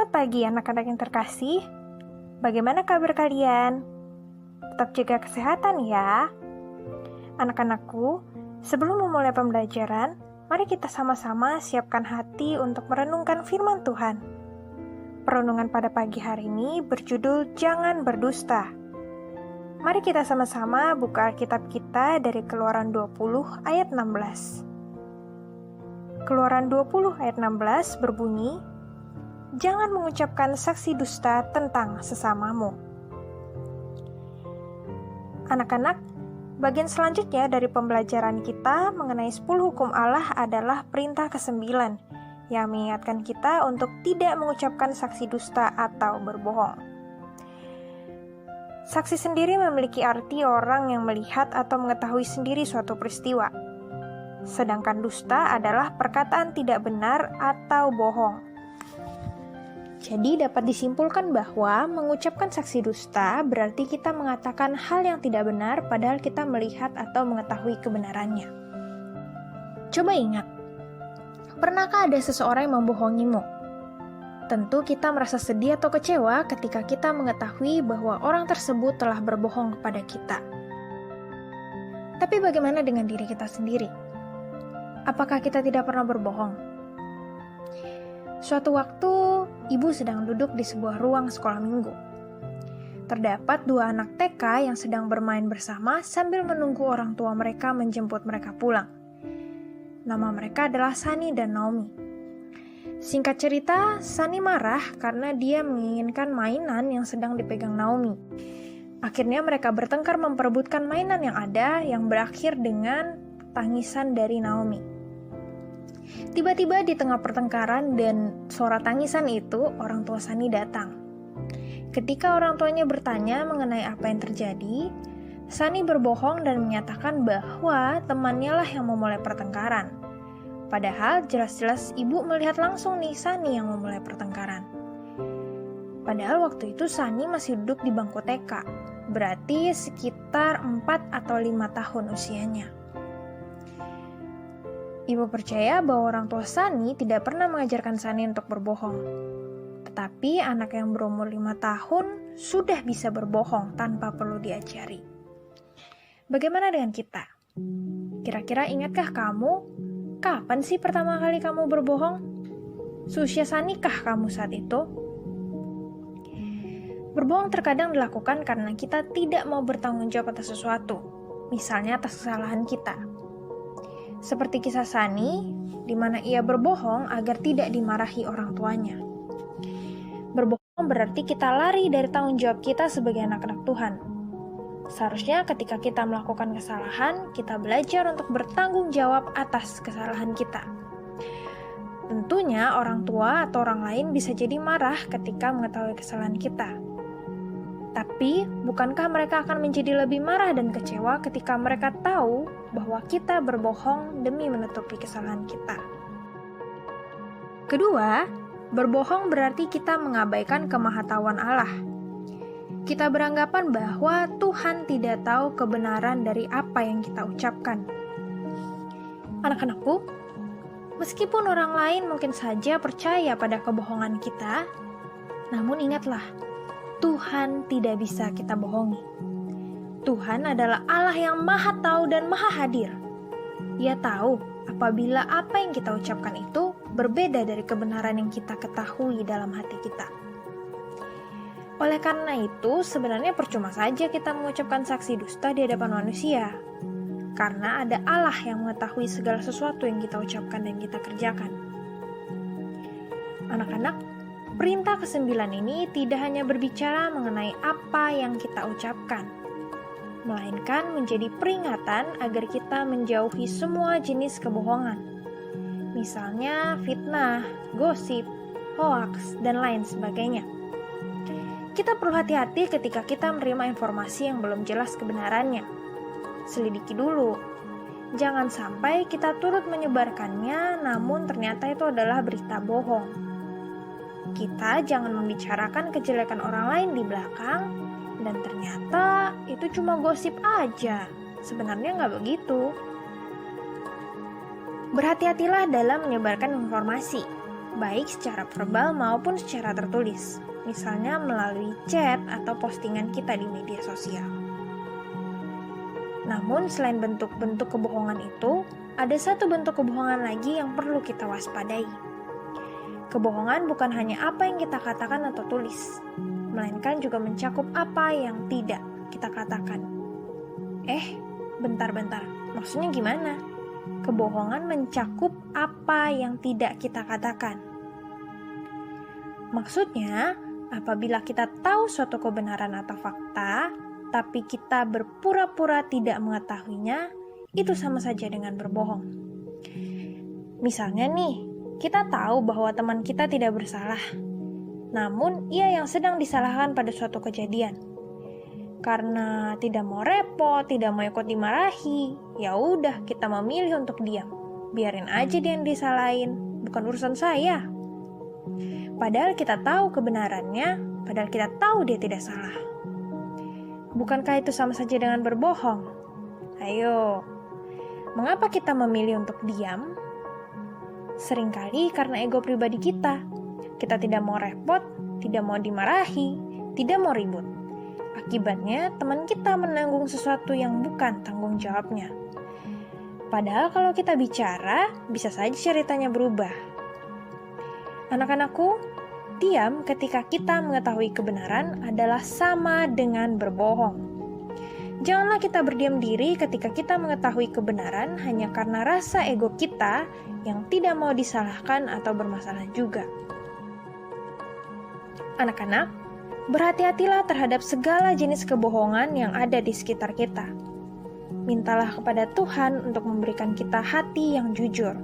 Selamat pagi anak-anak yang terkasih. Bagaimana kabar kalian? Tetap jaga kesehatan ya. Anak-anakku, sebelum memulai pembelajaran, mari kita sama-sama siapkan hati untuk merenungkan firman Tuhan. Perenungan pada pagi hari ini berjudul Jangan Berdusta. Mari kita sama-sama buka Alkitab kita dari Keluaran 20 ayat 16. Keluaran 20 ayat 16 berbunyi, jangan mengucapkan saksi dusta tentang sesamamu. Anak-anak, bagian selanjutnya dari pembelajaran kita mengenai 10 hukum Allah adalah perintah ke-9 yang mengingatkan kita untuk tidak mengucapkan saksi dusta atau berbohong. Saksi sendiri memiliki arti orang yang melihat atau mengetahui sendiri suatu peristiwa. Sedangkan dusta adalah perkataan tidak benar atau bohong. Jadi dapat disimpulkan bahwa mengucapkan saksi dusta berarti kita mengatakan hal yang tidak benar padahal kita melihat atau mengetahui kebenarannya. Coba ingat, pernahkah ada seseorang yang membohongimu? Tentu kita merasa sedih atau kecewa ketika kita mengetahui bahwa orang tersebut telah berbohong kepada kita. Tapi bagaimana dengan diri kita sendiri? Apakah kita tidak pernah berbohong? Suatu waktu, ibu sedang duduk di sebuah ruang sekolah minggu. Terdapat 2 anak TK yang sedang bermain bersama sambil menunggu orang tua mereka menjemput mereka pulang. Nama mereka adalah Sani dan Naomi. Singkat cerita, Sani marah karena dia menginginkan mainan yang sedang dipegang Naomi. Akhirnya mereka bertengkar memperebutkan mainan yang ada yang berakhir dengan tangisan dari Naomi. Tiba-tiba di tengah pertengkaran dan suara tangisan itu, orang tua Sani datang. Ketika orang tuanya bertanya mengenai apa yang terjadi, Sani berbohong dan menyatakan bahwa temannya lah yang memulai pertengkaran. Padahal jelas-jelas ibu melihat langsung nih Sani yang memulai pertengkaran. Padahal waktu itu Sani masih duduk di bangku TK, berarti sekitar 4 atau 5 tahun usianya. Ibu percaya bahwa orang tua Sani tidak pernah mengajarkan Sani untuk berbohong. Tetapi anak yang berumur 5 tahun sudah bisa berbohong tanpa perlu diajari. Bagaimana dengan kita? Kira-kira ingatkah kamu, kapan sih pertama kali kamu berbohong? Seusia Sani kah kamu saat itu? Berbohong terkadang dilakukan karena kita tidak mau bertanggung jawab atas sesuatu, misalnya atas kesalahan kita. Seperti kisah Sani, di mana ia berbohong agar tidak dimarahi orang tuanya. Berbohong berarti kita lari dari tanggung jawab kita sebagai anak-anak Tuhan. Seharusnya ketika kita melakukan kesalahan, kita belajar untuk bertanggung jawab atas kesalahan kita. Tentunya orang tua atau orang lain bisa jadi marah ketika mengetahui kesalahan kita. Tapi, bukankah mereka akan menjadi lebih marah dan kecewa ketika mereka tahu bahwa kita berbohong demi menutupi kesalahan kita? Kedua, berbohong berarti kita mengabaikan kemahatauan Allah. Kita beranggapan bahwa Tuhan tidak tahu kebenaran dari apa yang kita ucapkan. Anak-anakku, meskipun orang lain mungkin saja percaya pada kebohongan kita, namun ingatlah, Tuhan tidak bisa kita bohongi. Tuhan adalah Allah yang maha tahu dan maha hadir. Ia tahu apabila apa yang kita ucapkan itu berbeda dari kebenaran yang kita ketahui dalam hati kita. Oleh karena itu, sebenarnya percuma saja kita mengucapkan saksi dusta di hadapan manusia. Karena ada Allah yang mengetahui segala sesuatu yang kita ucapkan dan kita kerjakan. Anak-anak, perintah ke-9 ini tidak hanya berbicara mengenai apa yang kita ucapkan, melainkan menjadi peringatan agar kita menjauhi semua jenis kebohongan. Misalnya fitnah, gosip, hoaks, dan lain sebagainya. Kita perlu hati-hati ketika kita menerima informasi yang belum jelas kebenarannya. Selidiki dulu. Jangan sampai kita turut menyebarkannya, namun ternyata itu adalah berita bohong. Kita jangan membicarakan kejelekan orang lain di belakang, dan ternyata itu cuma gosip aja. Sebenarnya nggak begitu. Berhati-hatilah dalam menyebarkan informasi. baik secara verbal maupun secara tertulis, misalnya melalui chat atau postingan kita di media sosial. Namun selain bentuk-bentuk kebohongan itu, ada satu bentuk kebohongan lagi yang perlu kita waspadai. Kebohongan bukan hanya apa yang kita katakan atau tulis, melainkan juga mencakup apa yang tidak kita katakan. Bentar-bentar, maksudnya gimana? Kebohongan mencakup apa yang tidak kita katakan. Maksudnya, apabila kita tahu suatu kebenaran atau fakta, tapi kita berpura-pura tidak mengetahuinya, itu sama saja dengan berbohong. Misalnya nih, kita tahu bahwa teman kita tidak bersalah, namun ia yang sedang disalahkan pada suatu kejadian. Karena tidak mau repot, tidak mau ikut dimarahi, ya udah kita memilih untuk diam. Biarin aja dia yang disalahin, bukan urusan saya. Padahal kita tahu kebenarannya, padahal kita tahu dia tidak salah. Bukankah itu sama saja dengan berbohong? Ayo, mengapa kita memilih untuk diam? Seringkali karena ego pribadi kita. Kita tidak mau repot, tidak mau dimarahi, tidak mau ribut. Akibatnya, teman kita menanggung sesuatu yang bukan tanggung jawabnya. Padahal kalau kita bicara, bisa saja ceritanya berubah. Anak-anakku, diam ketika kita mengetahui kebenaran adalah sama dengan berbohong. Janganlah kita berdiam diri ketika kita mengetahui kebenaran hanya karena rasa ego kita yang tidak mau disalahkan atau bermasalah juga. Anak-anak, berhati-hatilah terhadap segala jenis kebohongan yang ada di sekitar kita. Mintalah kepada Tuhan untuk memberikan kita hati yang jujur,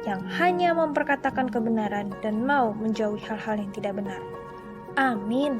yang hanya memperkatakan kebenaran dan mau menjauhi hal-hal yang tidak benar. Amin.